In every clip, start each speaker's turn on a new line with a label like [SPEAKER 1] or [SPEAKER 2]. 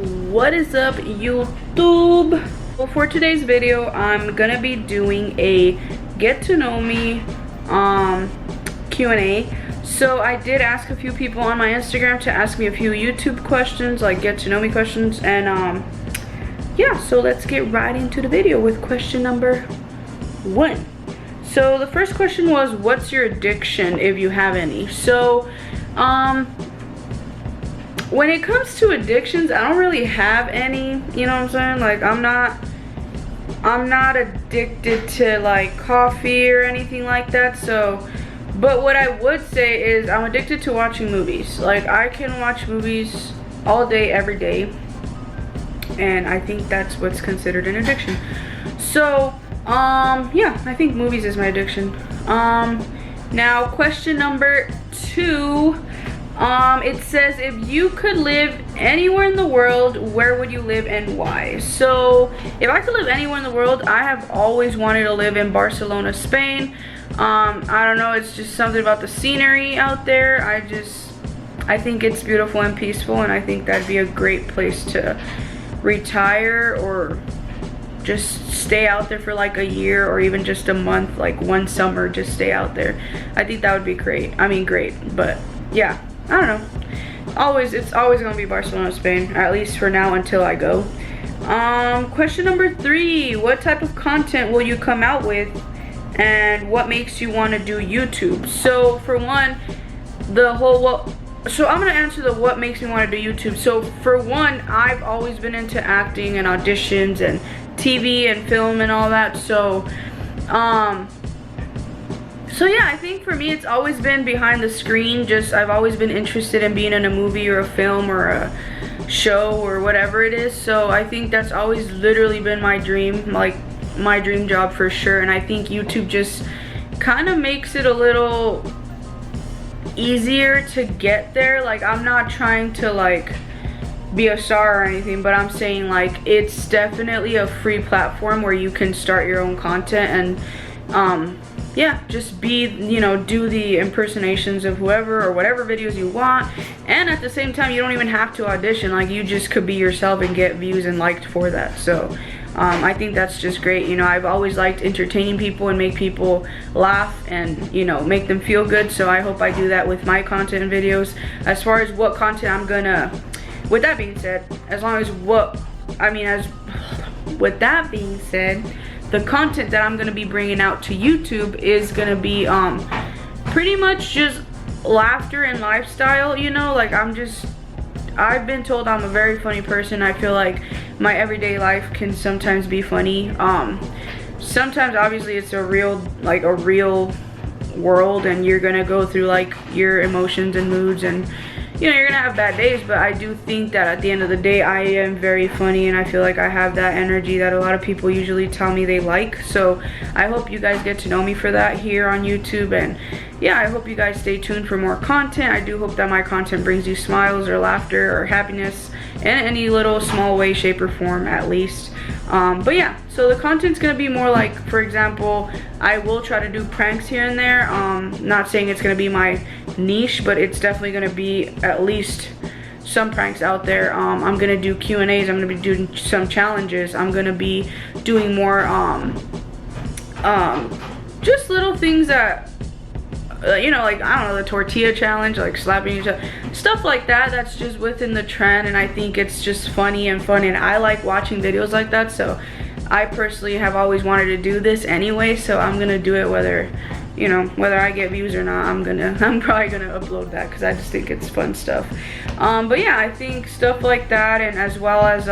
[SPEAKER 1] What is up, YouTube? Well, for today's video, I'm gonna be doing a get to know me Q&A. So I did ask a few people on my Instagram to ask me a few YouTube questions, like get to know me questions, and yeah, so let's get right into the video with question number 1. So the first question was, what's your addiction, if you have any? So when it comes to addictions, I don't really have any, you know what I'm saying? Like I'm not addicted to like coffee or anything like that. So, but what I would say is I'm addicted to watching movies. Like I can watch movies all day, every day, and I think that's what's considered an addiction. So yeah, I think movies is my addiction. Now question number 2, it says, if you could live anywhere in the world, where would you live and why? So if I could live anywhere in the world, I have always wanted to live in Barcelona, Spain. I don't know, it's just something about the scenery out there. I think it's beautiful and peaceful, and I think that'd be a great place to retire or just stay out there for like a year or even just a month, like one summer, just stay out there. I think that would be great. I mean, great, but yeah, I don't know. It's always gonna be Barcelona, Spain, at least for now until I go. Question number 3, what type of content will you come out with and what makes you want to do YouTube? So for one, so I'm gonna answer the what makes me want to do YouTube. So for one, I've always been into acting and auditions and TV and film and all that. So so yeah, I think for me it's always been behind the screen. I've always been interested in being in a movie or a film or a show or whatever it is. So I think that's always literally been my dream, like my dream job for sure. And I think YouTube just kind of makes it a little easier to get there. Like I'm not trying to like be a star or anything, but I'm saying like it's definitely a free platform where you can start your own content and yeah, just do the impersonations of whoever or whatever videos you want, and at the same time you don't even have to audition. Like you just could be yourself and get views and liked for that. So I think that's just great. You know, I've always liked entertaining people and make people laugh and, you know, make them feel good. So I hope I do that with my content and videos. As far as what content I'm gonna, with that being said, with that being said, the content that I'm gonna be bringing out to YouTube is gonna be pretty much just laughter and lifestyle. You know, like I've been told I'm a very funny person. I feel like my everyday life can sometimes be funny. Sometimes obviously it's a real world, and you're gonna go through like your emotions and moods, and you know, you're gonna have bad days, but I do think that at the end of the day I am very funny, and I feel like I have that energy that a lot of people usually tell me they like. So I hope you guys get to know me for that here on YouTube, and yeah, I hope you guys stay tuned for more content. I do hope that my content brings you smiles or laughter or happiness in any little small way, shape, or form at least. But yeah, so the content's gonna be more like, for example, I will try to do pranks here and there. Not saying it's gonna be my niche, but it's definitely gonna be at least some pranks out there. I'm gonna do Q&As, I'm gonna be doing some challenges, I'm gonna be doing more just little things that you know, like I don't know, the tortilla challenge, like slapping each other, stuff like that. That's just within the trend, and I think it's just funny and fun, and I like watching videos like that. So I personally have always wanted to do this anyway, so I'm gonna do it whether I get views or not. I'm probably gonna upload that because I just think it's fun stuff. But yeah, I think stuff like that, and as well as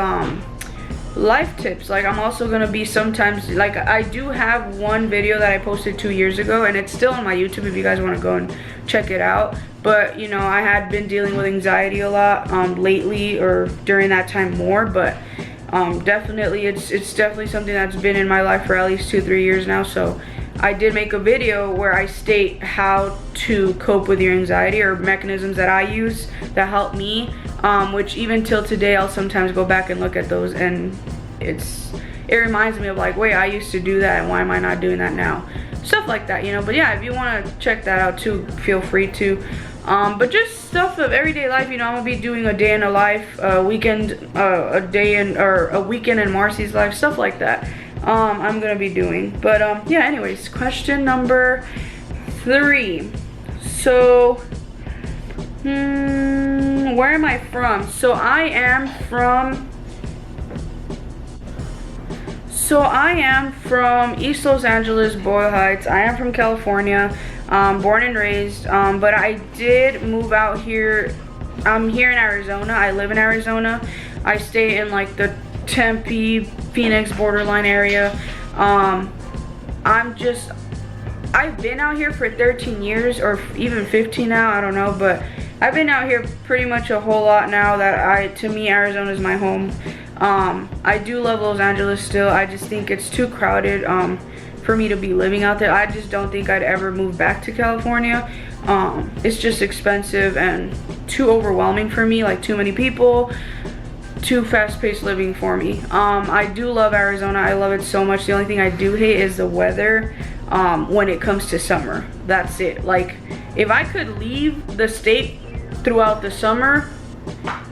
[SPEAKER 1] life tips. Like I'm also gonna be sometimes, like I do have one video that I posted 2 years ago, and it's still on my YouTube if you guys want to go and check it out. But you know, I had been dealing with anxiety a lot lately, or during that time more, but definitely it's definitely something that's been in my life for at least 2-3 years now. So I did make a video where I state how to cope with your anxiety, or mechanisms that I use that help me, which even till today I'll sometimes go back and look at those, and it reminds me of like, wait, I used to do that, and why am I not doing that now? Stuff like that, you know. But yeah, if you want to check that out too, feel free to. But just stuff of everyday life. You know, I'm gonna be doing a day in a life, a weekend, a weekend in Marcy's life, stuff like that. I'm gonna be doing. But yeah. Anyways, question number 3. So, where am I from? So I am from East Los Angeles, Boyle Heights. I am from California, born and raised, but I did move out here. I'm here in Arizona. I live in Arizona. I stay in like the Tempe, Phoenix borderline area. I've been out here for 13 years or even 15 now, I don't know, but I've been out here pretty much a whole lot now that to me, Arizona is my home. I do love Los Angeles still. I just think it's too crowded for me to be living out there. I just don't think I'd ever move back to California. It's just expensive and too overwhelming for me, like too many people, too fast-paced living for me. I do love Arizona. I love it so much. The only thing I do hate is the weather when it comes to summer. That's it. Like, if I could leave the state throughout the summer,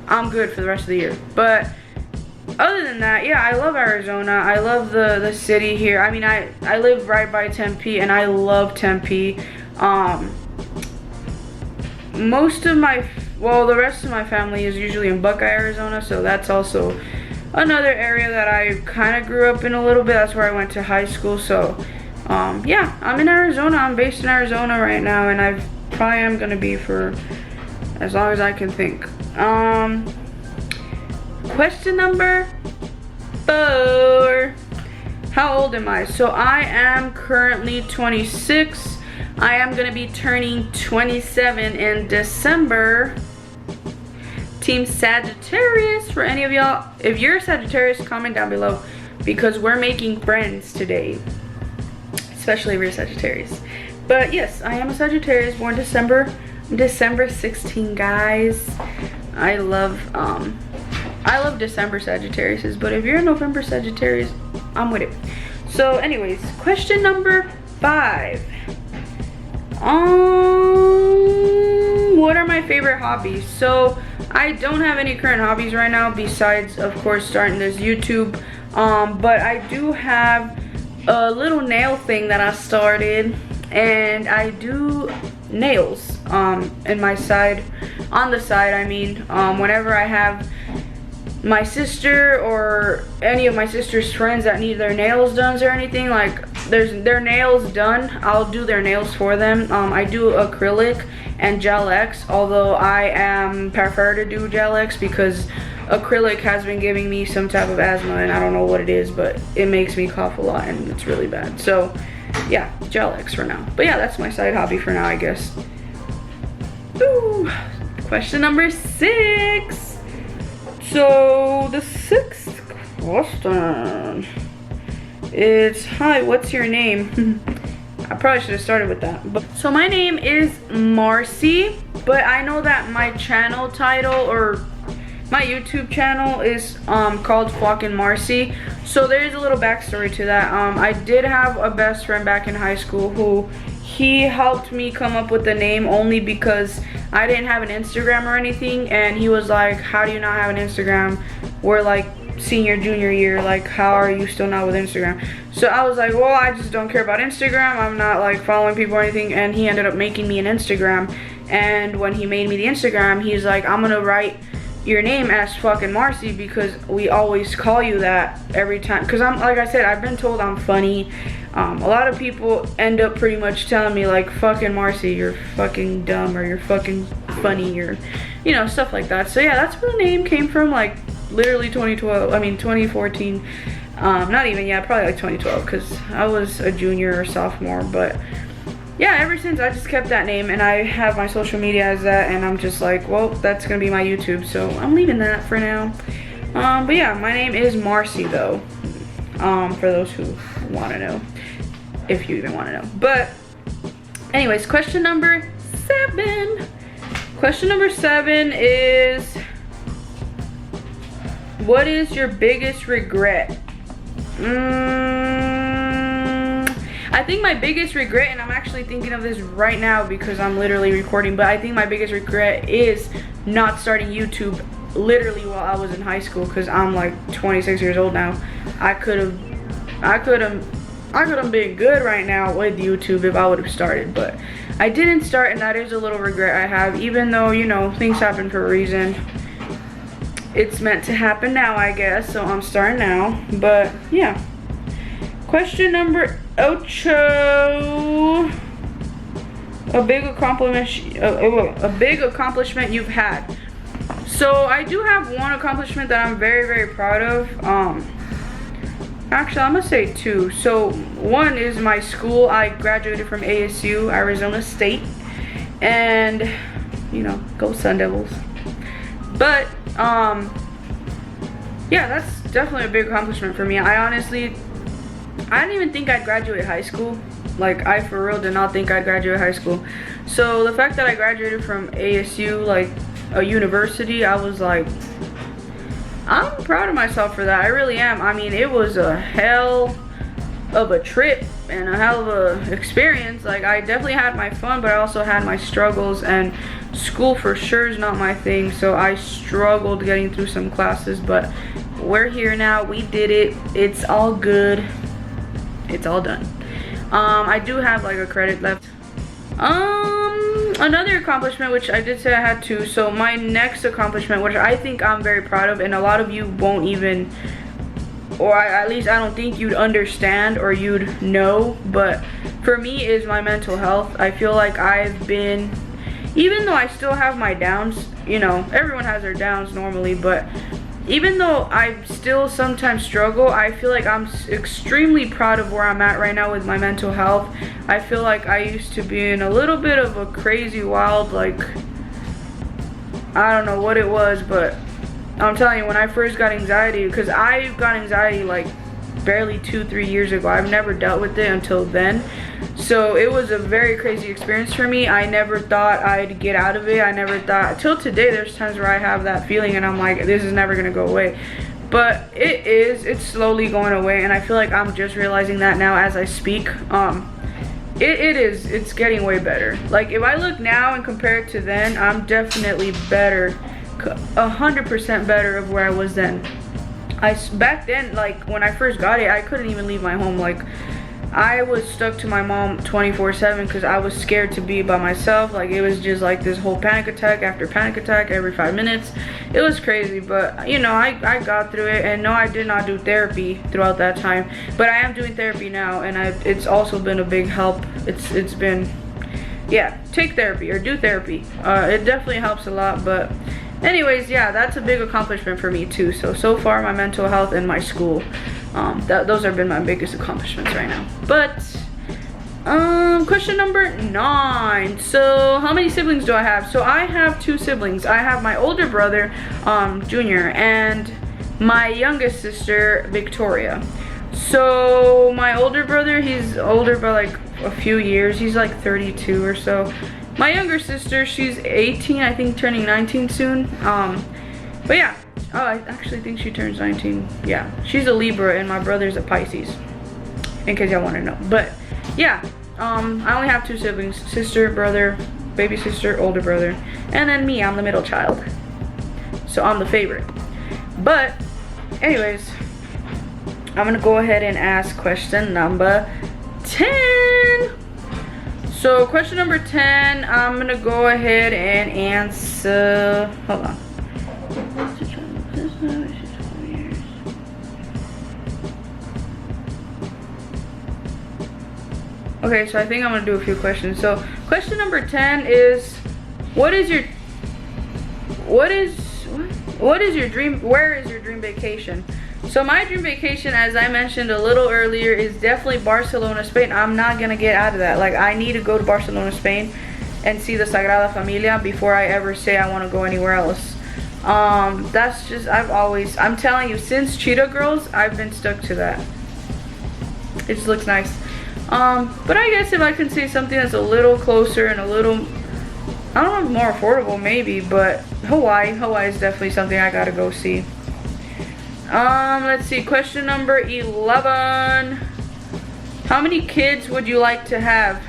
[SPEAKER 1] I'm good for the rest of the year. But other than that, yeah, I love Arizona. I love the city here. I mean, I live right by Tempe, and I love Tempe. The rest of my family is usually in Buckeye, Arizona, so that's also another area that I kind of grew up in a little bit. That's where I went to high school. So yeah, I'm in Arizona. I'm based in Arizona right now, and I probably am gonna be for as long as I can think. Question number 4. How old am I? So I am currently 26. I am gonna be turning 27 in December. Team Sagittarius for any of y'all. If you're a Sagittarius, comment down below because we're making friends today. Especially if you're a Sagittarius. But yes, I am a Sagittarius, born December 16, guys. I love December Sagittarius, but if you're a November Sagittarius, I'm with it. So anyways, question number 5. What are my favorite hobbies? So I don't have any current hobbies right now besides, of course, starting this YouTube. But I do have a little nail thing that I started, and I do nails on the side. I mean, whenever I have my sister or any of my sister's friends that need their nails done or anything, like their nails done, I'll do their nails for them. I do acrylic and Gel X, although I prefer to do Gel X because acrylic has been giving me some type of asthma, and I don't know what it is, but it makes me cough a lot and it's really bad. So yeah, Gel X for now. But yeah, that's my side hobby for now, I guess. Ooh. Question number 6. So the 6th question is, hi, what's your name? I probably should have started with that. So my name is Marcy, but I know that my channel title or my YouTube channel is called Flockin' Marcy. So there's a little backstory to that. I did have a best friend back in high school who he helped me come up with the name only because I didn't have an Instagram or anything, and he was like, how do you not have an Instagram? We're like senior, junior year, like how are you still not with Instagram? So I was like, well, I just don't care about Instagram. I'm not like following people or anything, and he ended up making me an Instagram. And when he made me the Instagram, he's like, I'm gonna write your name as fucking Marcy because we always call you that every time, because I'm, like I said, I've been told I'm funny. A lot of people end up pretty much telling me like, fucking Marcy, you're fucking dumb, or you're fucking funny, or you know, stuff like that. So yeah, that's where the name came from, like literally 2014. Not even, yeah, probably like 2012, because I was a junior or sophomore. But yeah, ever since I just kept that name, and I have my social media as that, and I'm just like, well, that's gonna be my YouTube, so I'm leaving that for now. But yeah, my name is Marcy though, for those who want to know, if you even want to know. But anyways, question number 7. Question number 7 is, what is your biggest regret? I think my biggest regret, and I'm actually thinking of this right now because I'm literally recording, but I think my biggest regret is not starting YouTube literally while I was in high school, because I'm like 26 years old now. I could have been good right now with YouTube if I would have started, but I didn't start, and that is a little regret I have, even though, you know, things happen for a reason. It's meant to happen now, I guess, so I'm starting now. But yeah, question number 8. A big accomplishment you've had. So I do have one accomplishment that I'm very, very proud of. Actually, I'm gonna say 2. So one is my school. I graduated from ASU, Arizona State, and you know, go Sun Devils. But yeah, that's definitely a big accomplishment for me. I didn't even think I'd graduate high school. Like, I for real did not think I'd graduate high school. So the fact that I graduated from ASU, like a university, I was like, I'm proud of myself for that. I really am. I mean, it was a hell of a trip and a hell of a experience. Like, I definitely had my fun, but I also had my struggles, and school for sure is not my thing, so I struggled getting through some classes, but we're here now. We did it. It's all good. It's all done. I do have like a credit left. Another accomplishment, which I did say I had 2. So my next accomplishment, which I think I'm very proud of, and a lot of you won't even, or at least I don't think you'd understand or you'd know, but for me is my mental health. I feel like I've been, even though I still have my downs, you know, everyone has their downs normally, but even though I still sometimes struggle, I feel like I'm extremely proud of where I'm at right now with my mental health. I feel like I used to be in a little bit of a crazy, wild, like, I don't know what it was, but I'm telling you, when I first got anxiety, because I got anxiety like barely 2-3 years ago. I've never dealt with it until then. So it was a very crazy experience for me. I never thought I'd get out of it. I never thought, till today, there's times where I have that feeling and I'm like, this is never gonna go away. But it's slowly going away, and I feel like I'm just realizing that now as I speak. It's getting way better. Like, if I look now and compare it to then, I'm definitely better, 100% better of where I was then. Back then, like, when I first got it, I couldn't even leave my home. Like, I was stuck to my mom 24/7 because I was scared to be by myself. Like, it was just like this whole panic attack after panic attack every 5 minutes. It was crazy, but you know, I got through it. And no, I did not do therapy throughout that time, but I am doing therapy now, and it's also been a big help. It's been, yeah, take therapy or do therapy. It definitely helps a lot. But anyways, yeah, that's a big accomplishment for me too. So far, my mental health and my school, those have been my biggest accomplishments right now. But question number 9. So how many siblings do I have? So I have 2 siblings. I have my older brother, Junior, and my youngest sister, Victoria. So my older brother, he's older by like a few years. He's like 32 or so. My younger sister, she's 18, I think, turning 19 soon. But yeah, oh, I actually think she turns 19. Yeah, she's a Libra and my brother's a Pisces, in case y'all want to know. But yeah, I only have 2 siblings: sister, brother, baby sister, older brother, and then me. I'm the middle child, so I'm the favorite. But anyways, I'm gonna go ahead and ask question number 10. So question number 10, I'm gonna go ahead and answer, hold on. Okay, so I think I'm gonna do a few questions. So question number 10 is, where is your dream vacation? So my dream vacation, as I mentioned a little earlier, is definitely Barcelona, Spain. I'm not gonna get out of that. Like, I need to go to Barcelona, Spain and see the Sagrada Familia before I ever say I want to go anywhere else. That's just, I'm telling you, since Cheetah Girls, I've been stuck to that. It just looks nice. But I guess if I can see something that's a little closer and a little, I don't know, more affordable maybe, but Hawaii is definitely something I gotta go see. Let's see, question number 11. How many kids would you like to have?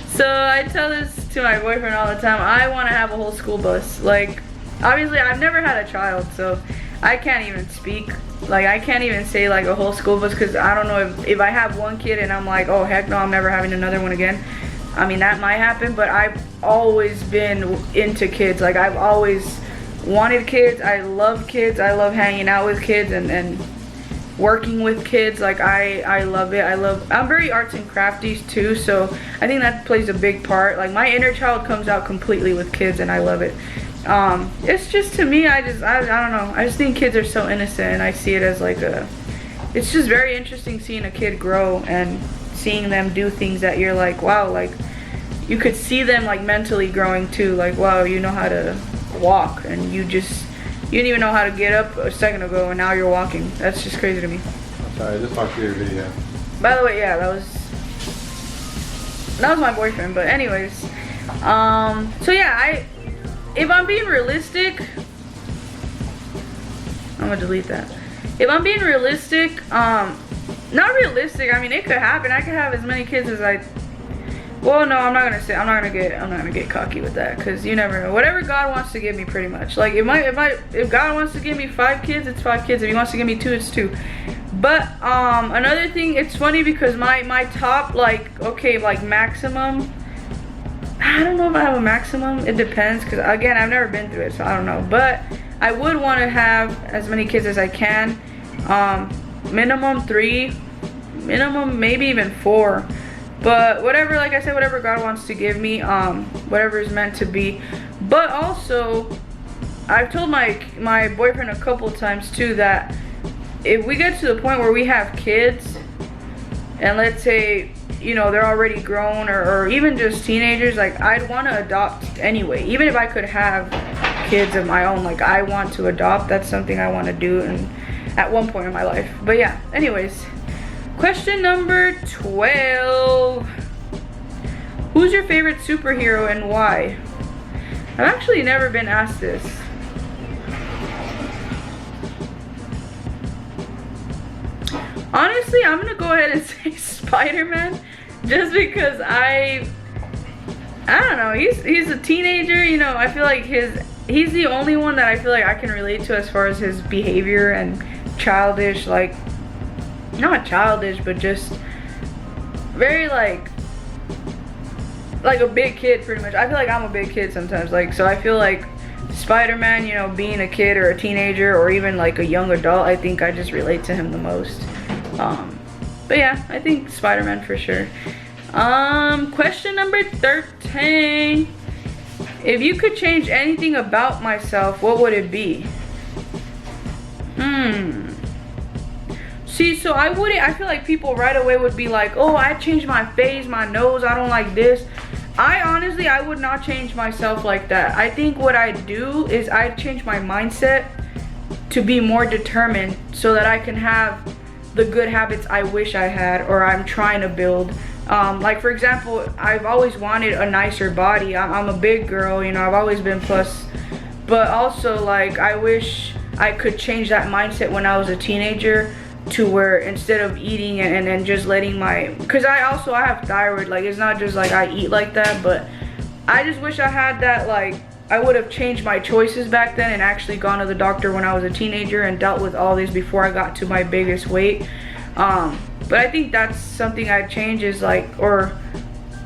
[SPEAKER 1] So I tell this to my boyfriend all the time. I want to have a whole school bus. Like, obviously I've never had a child, so I can't even speak. Like, I can't even say like a whole school bus, because I don't know if I have one kid and I'm like, oh heck no, I'm never having another one again. I mean, that might happen, but I've always been into kids. Like, I've always wanted kids. I love kids. I love hanging out with kids and working with kids. Like, I love it. I'm very arts and crafty too, so I think that plays a big part. Like, my inner child comes out completely with kids, and I love it. It's just, to me, I don't know, I just think kids are so innocent, and I see it as like it's just very interesting seeing a kid grow and seeing them do things that you're like, wow, like you could see them like mentally growing too. Like, wow, you know how to walk, and you didn't even know how to get up a second ago, and now you're walking. That's just crazy to me.
[SPEAKER 2] Sorry, I just watched your video.
[SPEAKER 1] By the way, yeah, that was my boyfriend. But anyways, so yeah, if I'm being realistic, I'm gonna delete that. If I'm being realistic, not realistic, I mean, it could happen. I could have as many kids as well, no, I'm not gonna get cocky with that, because you never know. Whatever God wants to give me, pretty much. Like, if God wants to give me 5 kids, it's 5 kids. If he wants to give me 2, it's 2. But another thing, it's funny because my top, like, okay, like maximum, I don't know if I have a maximum. It depends, because again, I've never been through it, so I don't know. But I would want to have as many kids as I can. Minimum 3, minimum maybe even 4. But whatever, like I said, whatever God wants to give me, whatever is meant to be. But also, I've told my boyfriend a couple times too that if we get to the point where we have kids, and let's say, you know, they're already grown, or even just teenagers, like, I'd want to adopt anyway. Even if I could have kids of my own, like, I want to adopt. That's something I want to do at one point in my life. But yeah, anyways. Question number 12. Who's your favorite superhero and why? I've actually never been asked this. Honestly, I'm gonna go ahead and say Spider-Man, just because I don't know, he's a teenager, you know. I feel like he's the only one that I feel like I can relate to as far as his behavior and childish, like, not childish, but just very like a big kid, pretty much. I feel like I'm a big kid sometimes, like, so I feel like Spider-Man, you know, being a kid or a teenager or even like a young adult, I think I just relate to him the most. But yeah, I think Spider-Man for sure. Question number 13. If you could change anything about myself, what would it be? See, so I feel like people right away would be like, oh, I changed my face, my nose, I don't like this. I would not change myself like that. I think what I'd do is I'd change my mindset to be more determined so that I can have the good habits I wish I had or I'm trying to build. Like, for example, I've always wanted a nicer body. I'm a big girl, you know, I've always been plus. But also, like, I wish I could change that mindset when I was a teenager, to where instead of eating and then just letting because I have thyroid, like, it's not just like I eat like that, but I just wish I had that, like, I would have changed my choices back then and actually gone to the doctor when I was a teenager and dealt with all this before I got to my biggest weight. But I think that's something I'd change, is like, or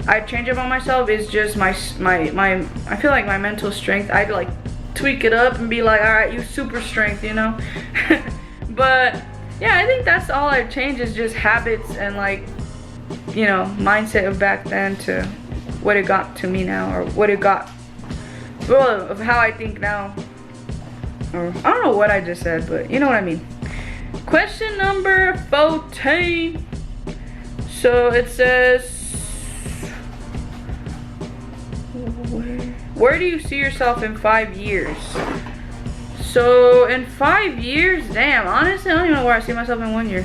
[SPEAKER 1] I'd change about myself, is just my I feel like my mental strength. I'd like tweak it up and be like, all right, you super strength, you know. But yeah, I think that's all I've changed, is just habits and, like, you know, mindset of back then to what it got to me now, or what it got, well, of how I think now. Or I don't know what I just said, but you know what I mean. Question number 14. So it says, where do you see yourself in 5 years? So in 5 years, damn, honestly, I don't even know where I see myself in 1 year.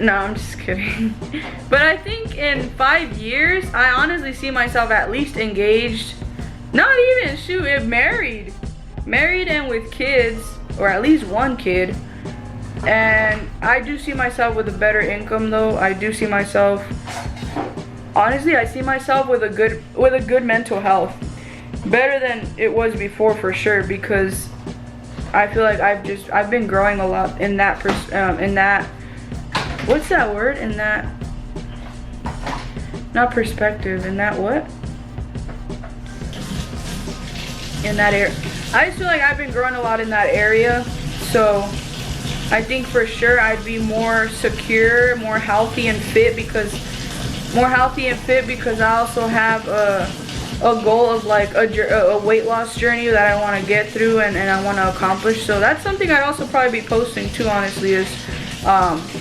[SPEAKER 1] No, I'm just kidding. But I think in 5 years, I honestly see myself at least engaged. Not even, married and with kids, or at least one kid. And I do see myself with a better income though. I do see myself, honestly, I see myself with a good mental health. Better than it was before for sure, because I feel like I've been growing a lot in that what's that word? In that, not perspective, in that what? In that area. I just feel like I've been growing a lot in that area. So I think for sure I'd be more secure, more healthy and fit because I also have a goal of like a weight loss journey that I want to get through and I want to accomplish. So that's something I'd also probably be posting too, honestly, is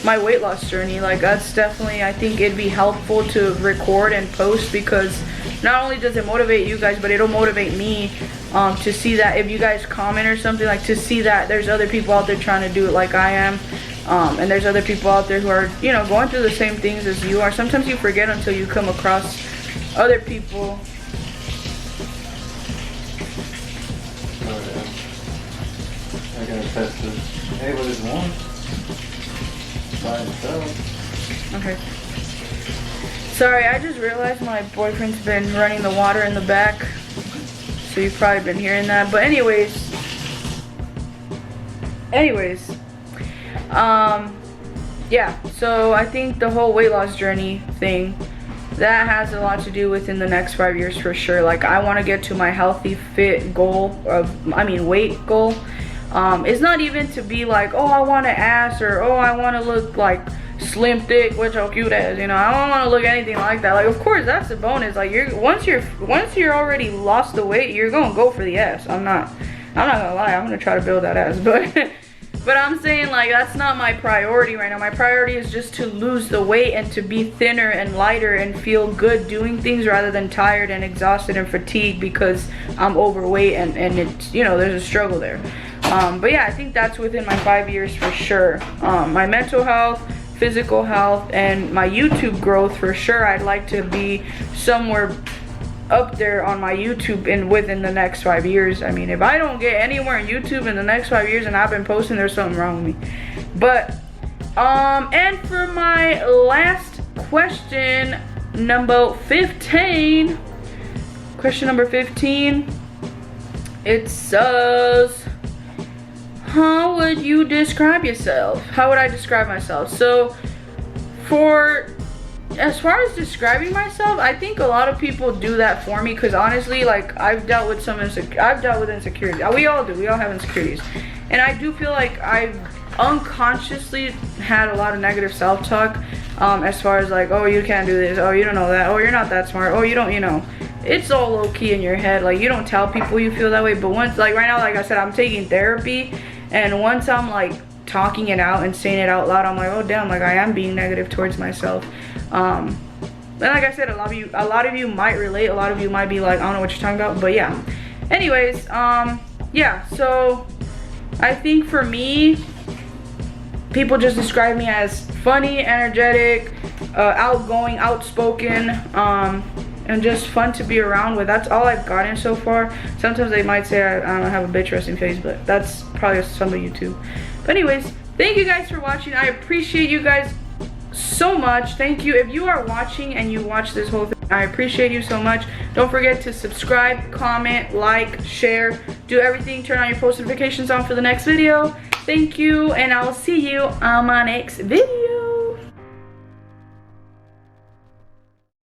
[SPEAKER 1] my weight loss journey. Like that's definitely, I think it'd be helpful to record and post, because not only does it motivate you guys, but it'll motivate me to see that if you guys comment or something, like to see that there's other people out there trying to do it like I am. And there's other people out there who are, you know, going through the same things as you are. Sometimes you forget until you come across other people.
[SPEAKER 2] I gotta test this. Hey, what is one? By itself.
[SPEAKER 1] Okay. Sorry, I just realized my boyfriend's been running the water in the back. So you've probably been hearing that. But anyways. Yeah, so I think the whole weight loss journey thing, that has a lot to do within the next 5 years for sure. Like I want to get to my healthy fit goal weight goal. It's not even to be like, oh, I want to ass, or oh, I want to look like slim thick, which how cute as, you know. I don't want to look anything like that. Like of course that's a bonus. Like once you're already lost the weight, you're gonna go for the ass. I'm not gonna lie, I'm gonna try to build that ass, but I'm saying like that's not my priority right now. My priority is just to lose the weight and to be thinner and lighter and feel good doing things, rather than tired and exhausted and fatigued because I'm overweight and it's, you know, there's a struggle there. But yeah, I think that's within my 5 years for sure. My mental health, physical health, and my YouTube growth for sure. I'd like to be somewhere up there on my YouTube within the next 5 years. I mean, if I don't get anywhere in YouTube in the next 5 years and I've been posting, there's something wrong with me. But and for my last question, number 15, it says, how would you describe yourself? How would I describe myself? So as far as describing myself, I think a lot of people do that for me, because honestly, like I've dealt with insecurities. We all do. We all have insecurities. And I do feel like I've unconsciously had a lot of negative self-talk, as far as like, oh, you can't do this, oh, you don't know that, oh, you're not that smart, oh, you don't, you know. It's all low-key in your head. Like you don't tell people you feel that way, but once, like right now, like I said, I'm taking therapy, and once I'm like talking it out and saying it out loud, I'm like, oh damn, like I am being negative towards myself. And like I said, a lot of you might relate, a lot of you might be like, I don't know what you're talking about, but yeah. Anyways, yeah, so I think for me, people just describe me as funny, energetic, outgoing, outspoken, and just fun to be around with. That's all I've gotten so far. Sometimes they might say I don't have a bitch resting face, but that's probably some of you too. But anyways, thank you guys for watching. I appreciate you guys so much. Thank you. If you are watching and you watch this whole thing, I appreciate you so much. Don't forget to subscribe, comment, like, share, do everything. Turn on your post notifications on for the next video. Thank you, and I'll see you on my next video.